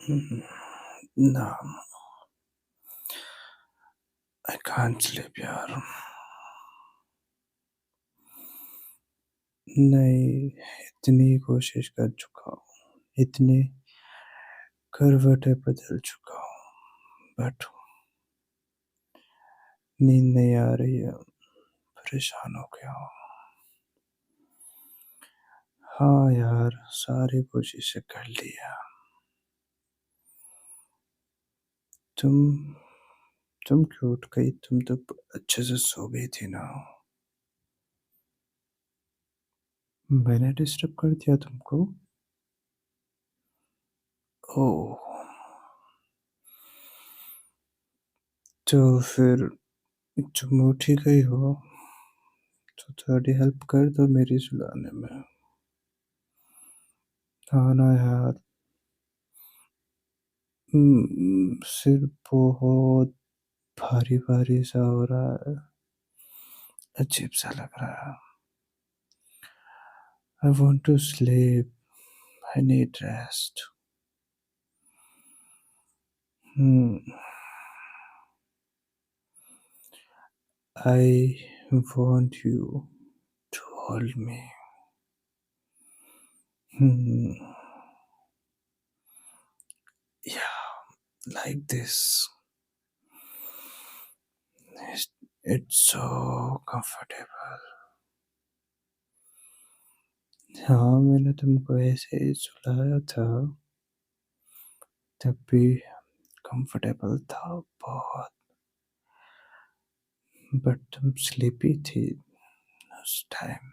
Mm, No, I can't sleep यार। नहीं, इतनी कोशिश कर चुका हूँ, इतनी करवटें बदल चुका हूँ, बट नींद नहीं आ रही है। परेशान हो गया हूँ। हाँ यार, सारी कोशिशें कर लिया। तुम तुम क्यों उठ गई? तुम तो अच्छे से सो गई थी ना। मैंने डिस्टर्ब कर दिया तुमको? ओह, तो फिर तुम उठ ही गई हो तो थोड़ी हेल्प कर दो मेरी सुलाने में। हाँ ना यार। सिर बहुत भारी भारी सा हो रहा है। अजीब सा लग रहा है। I want to sleep. I need rest. I want you to hold me. Yeah, like this. It's so comfortable. हाँ, मैंने तुमको ऐसे ही सुलाया था, तब भी कंफर्टेबल था बहुत। बट तुम स्लीपी थी उस टाइम।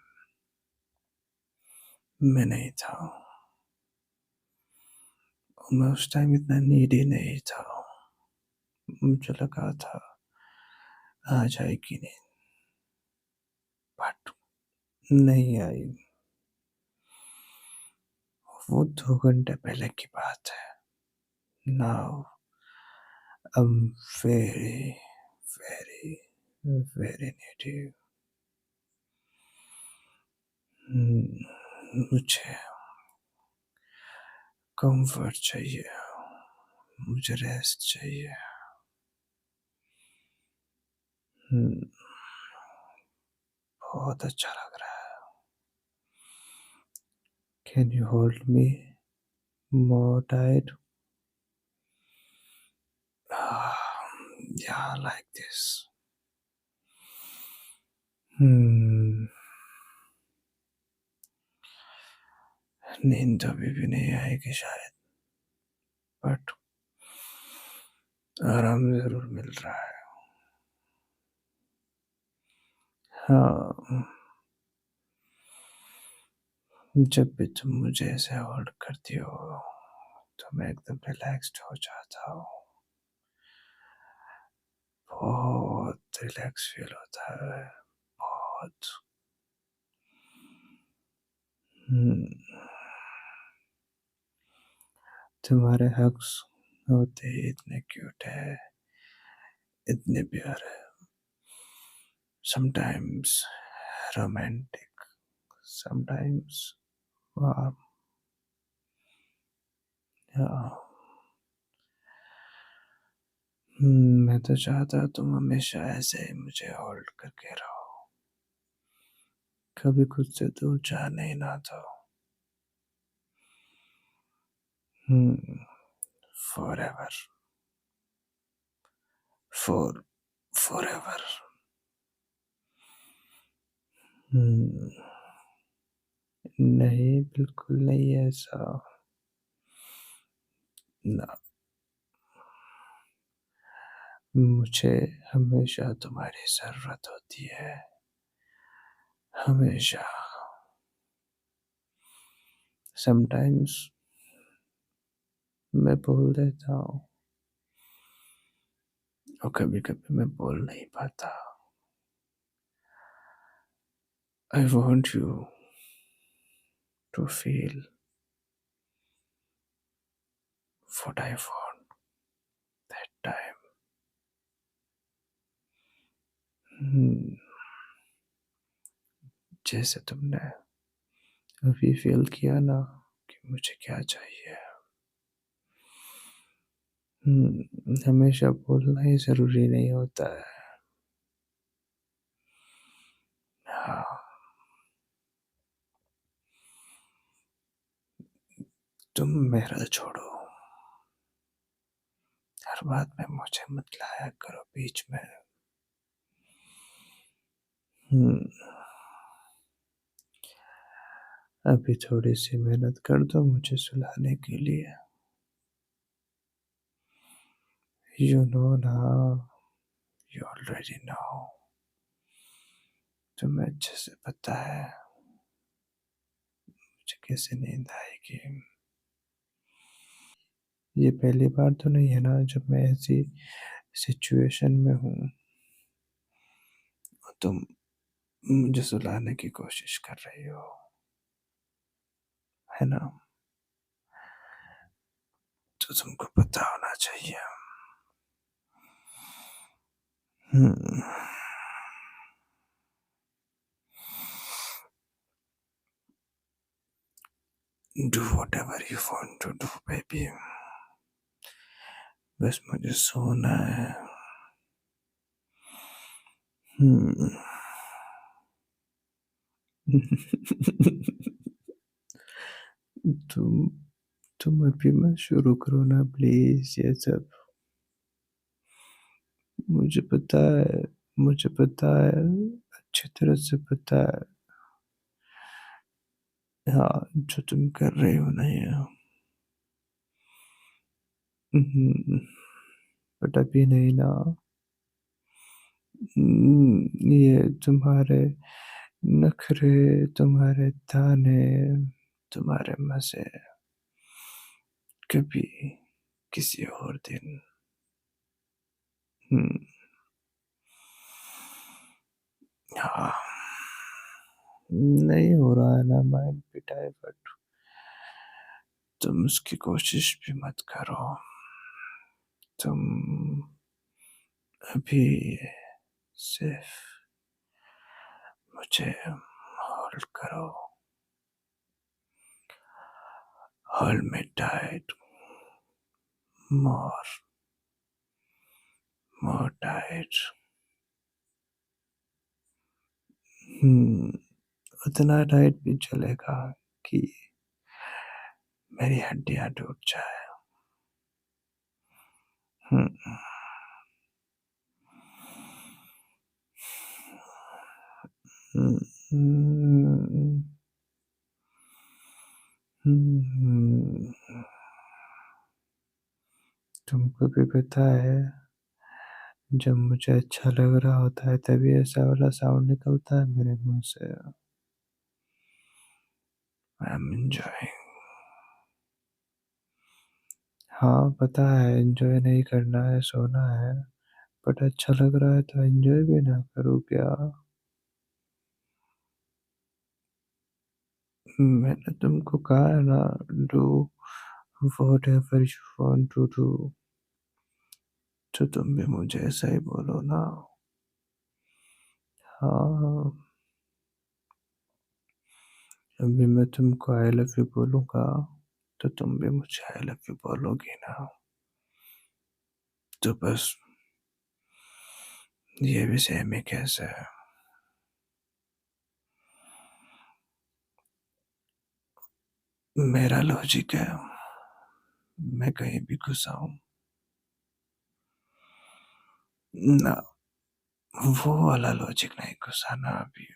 मैं नहीं था। मैं उस टाइम इतना नीडी नहीं था। मुझे लगा था आ जाएगी नींद, बट नहीं आई। वो 2 घंटे पहले की बात है। Now I am very very very needy. मुझे कंफर्ट चाहिए। मुझे रेस्ट चाहिए। हम्म, बहुत अच्छा लग रहा है। Can you hold me more tight? Yeah, like this. Hmm. नींद अभी भी नहीं आएगी शायद, बट आराम जरूर मिल रहा है। हाँ, जब भी तुम मुझे ऐसे होल्ड करती हो तो मैं एकदम रिलैक्स्ड हो जाता हूँ। बहुत रिलैक्स फील होता है, बहुत। हम्म, तुम्हारे हग्स होते ही इतने क्यूट है, इतने प्यारे, sometimes romantic, sometimes warm. Yeah. मैं तो चाहता तुम हमेशा ऐसे ही मुझे होल्ड करके रहो, कभी खुद से दूर जाने ही ना दो। For ever, for ever. नहीं, बिल्कुल नहीं ऐसा। ना, मुझे हमेशा तुम्हारी जरूरत होती है, हमेशा। समटाइम्स मैं बोल देता हूँ और कभी कभी मैं बोल नहीं पाता। I want you to feel what I want that time. हम्म, जैसे तुमने अभी फील किया ना कि मुझे क्या चाहिए। हमेशा बोलना ही ज़रूरी नहीं होता है। हाँ, तुम मेरा छोड़ो, हर बात में मुझे मत लाया करो बीच में। हुँ, अभी थोड़ी-सी मेहनत कर दो मुझे सुलाने के लिए। You know now, you already know, तुम्हें अच्छे से पता है मुझे कैसे नींद आएगी। ये पहली बार तो नहीं है ना जब मैं ऐसी सिचुएशन में हूँ, तुम मुझे सुलाने की कोशिश कर रही हो, है ना? तो तुमको पता होना चाहिए। हुँ, do whatever you want to do baby, बस मुझे सोना है। हुँ। तुम तुम अभी मत शुरू करो ना प्लीज़ ये सब। मुझे पता है, मुझे पता है, अच्छी तरह से पता है। हाँ, जो तुम कर रहे हो ना ये। बट अभी नहीं ना। ये तुम्हारे नखरे, तुम्हारे ताने, तुम्हारे मज़े कभी किसी और दिन। हुँ, हाँ, नहीं हो रहा है ना माइंड भी डाइवर्ट। तुम उसकी कोशिश भी मत करो। तुम अभी सिर्फ मुझे होल्ड करो, होल्ड मी टाइट, मोर मोर टाइट। हम्म, उतना टाइट भी चलेगा कि मेरी हड्डियां टूट जाए। हम्म, हम्म, हम्म, तुमको भी पता है जब मुझे अच्छा लग रहा होता है तभी ऐसा वाला साउंड निकलता है मेरे मुंह से। I am enjoying. हाँ पता है एंजॉय नहीं करना है, सोना है। बट अच्छा लग रहा है तो एंजॉय भी ना करूँ क्या? मैंने तुमको कहा है ना, do whatever you want to do, तो तुम भी मुझे ऐसा ही बोलो ना। हाँ, अभी मैं तुमको आई लव यू बोलूंगा तो तुम भी मुझे आई लव यू बोलोगी ना। तो बस ये भी सेम ही कैसे है। मेरा लॉजिक है, मैं कहीं भी घुसा हूँ ना, वो वाला लॉजिक नहीं घुसा ना अभी।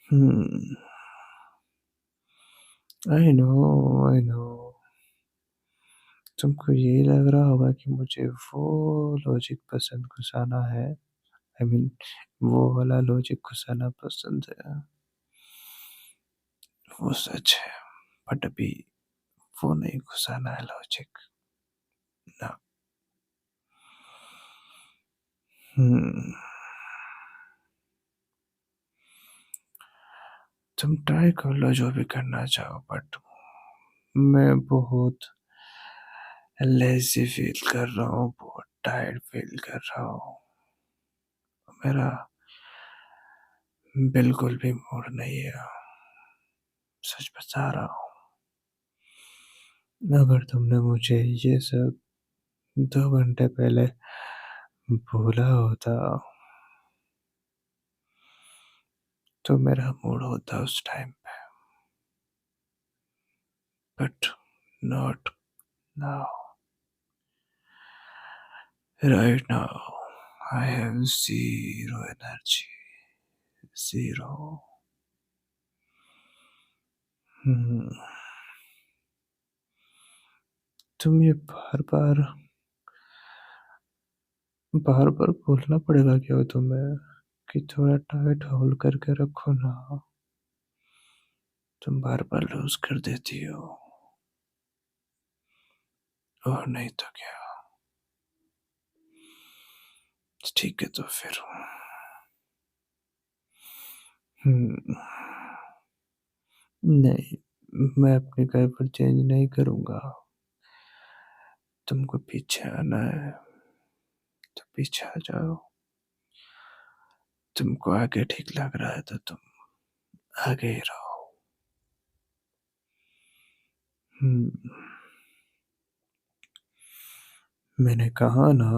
हम्म, आई नो, आई नो। तुमको यही लग रहा होगा कि मुझे वो लॉजिक पसंद घुसाना है। आई मीन वो वाला लॉजिक घुसाना पसंद है। वो सच है, बट अभी वो नहीं घुसाना है लॉजिक ना। हम्म, तुम ट्राई कर लो जो भी करना चाहो, बट मैं बहुत लेजी फील कर रहा हूँ, बहुत टायर्ड फील कर रहा हूँ। मेरा बिल्कुल भी मूड नहीं है, सच बता रहा हूँ। अगर तुमने मुझे ये सब 2 घंटे पहले बोला होता तो मेरा मूड होता उस टाइम पे, but not now. Right now I have zero energy, zero. हुँ, तुम ये बार-बार बोलना पड़ेगा क्या तुम्हें कि थोड़ा टाइट होल्ड करके रखो ना? तुम बार-बार लूज़ कर देती हो, और नहीं तो क्या। ठीक है तो फिर हुँ, नहीं, मैं अपने घर पर चेंज नहीं करूँगा। तुमको पीछे आना है तो पीछे आ जाओ। तुमको आगे ठीक लग रहा है तो तुम आगे ही रहो। हुँ, मैंने कहा ना,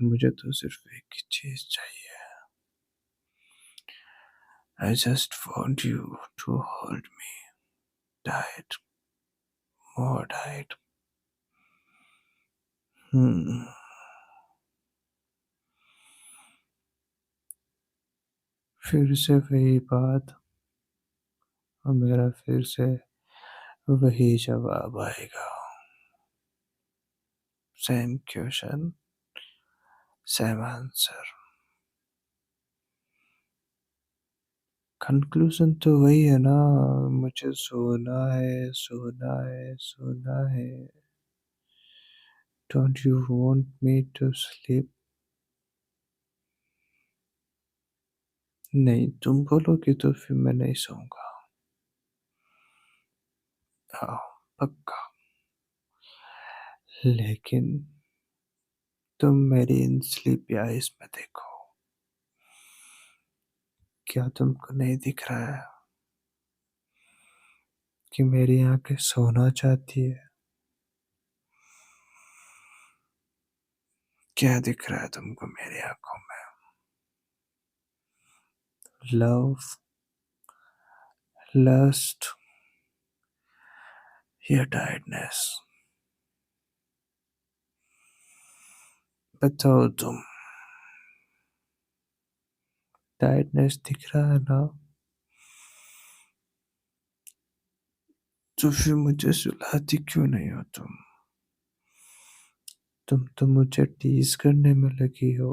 मुझे तो सिर्फ़ एक ही चीज़ चाहिए। I just want you to hold me tight, more tight. हुँ, फिर से वही बात और मेरा फिर से वही जवाब आएगा। Same question, same answer. Conclusion तो वही है ना, मुझे सोना है, सोना है, सोना है। Don't you want me to sleep? नहीं, तुम बोलोगी तो फिर मैं नहीं सोऊँगा। हाँ, पक्का। लेकिन तुम मेरी इन स्लीपी आईज़ में देखो, क्या तुमको नहीं दिख रहा है कि मेरी आँखें सोना चाहती है? क्या दिख रहा है तुमको मेरी आँखों में? लव, लस्ट या टायर्डनेस? बताओ तुम। टायर्डनेस दिख रहा है ना? तो फिर मुझे सुलाती क्यों नहीं हो तुम? तुम तो मुझे टीज़ करने में लगी हो,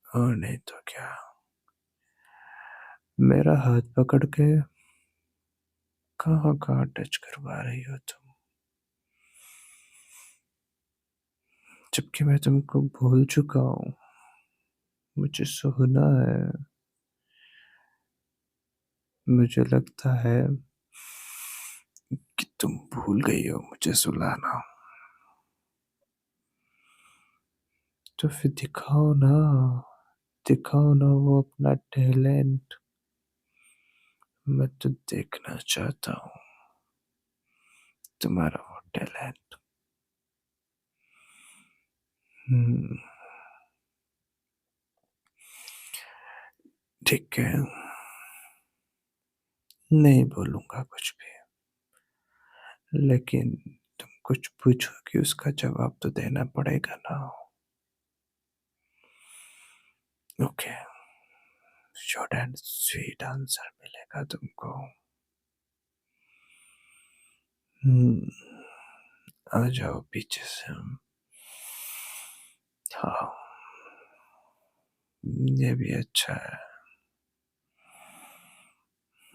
और नहीं तो क्या। मेरा हाथ पकड़ के कहाँ-कहाँ टच करवा रही हो तुम? जबकि मैं तुमको बोल चुका हूँ, मुझे सोना है। मुझे लगता है कि तुम भूल गई हो मुझे सुलाना। तो फिर दिखाओ ना, दिखाओ ना वो अपना टैलेंट। मैं तो देखना चाहता हूँ तुम्हारा वो टैलेंट। हम्म, ठीक है, नहीं बोलूंगा कुछ भी, लेकिन तुम कुछ पूछोगी उसका जवाब तो देना पड़ेगा ना। Okay, short and sweet answer मिलेगा तुमको। हम्म, आ जाओ पीछे से। हाँ, ये भी अच्छा है।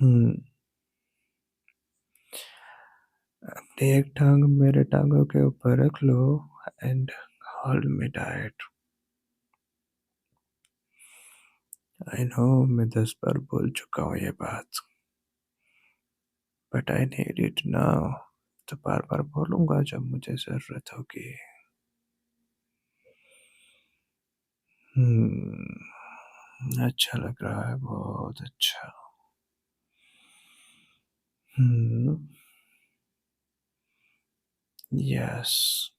हम्म, अपनी एक टांग मेरे टांगों के ऊपर रख लो and hold me tight. I know मैं 10 बार बोल चुका हूँ ये बात, but I need it now. तो बार बार बोलूंगा जब मुझे जरूरत होगी। अच्छा लग रहा है, बहुत अच्छा। हम्म, Yes,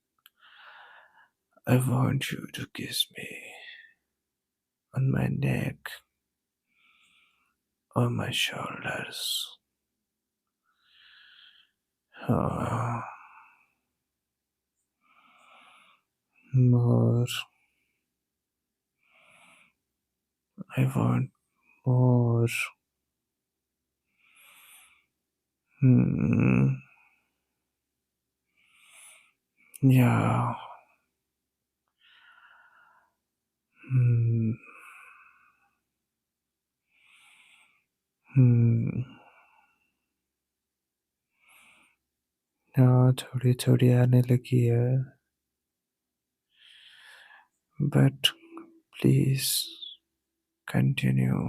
I want you to kiss me on my neck or my shoulders. Oh, more. I want more. Hmm. Yeah. Hmm. Hmm. हाँ, थोड़ी थोड़ी आने लगी है, बट प्लीज कंटिन्यू।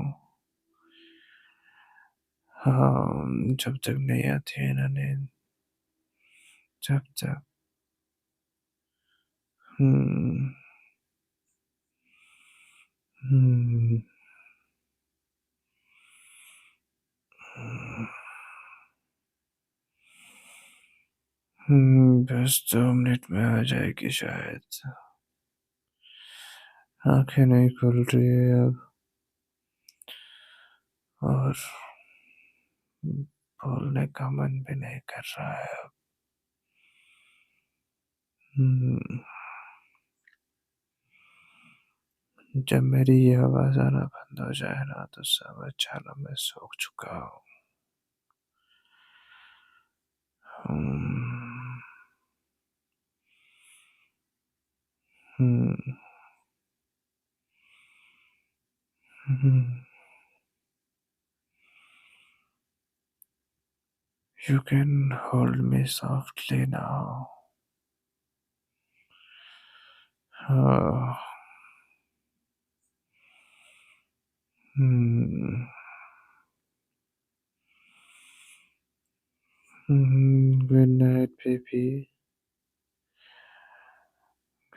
हाँ, जब तक नहीं आती है ना नींद, जब तक। हम्म। हम्म। बस 2 मिनट में आ जाएगी शायद। आंखें नहीं खुल रही है अब, और बोलने का मन भी नहीं कर रहा है अब। हम्म, जब मेरी ये आवाज आना बंद हो जाए ना तो सब अच्छा ना, मैं सो चुका हूँ। हम्म। हम्म। हम्म। You can hold me softly now. Oh. Hmm. Good night, baby.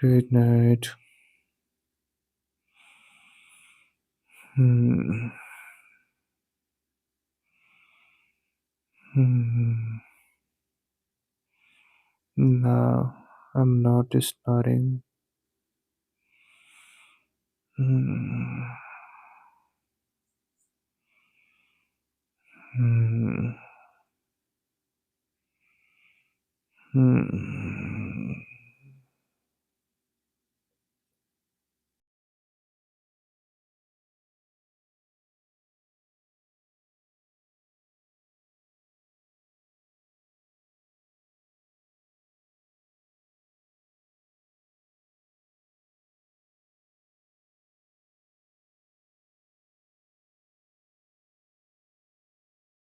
Good night. Hmm. Hmm. No, I'm not snoring.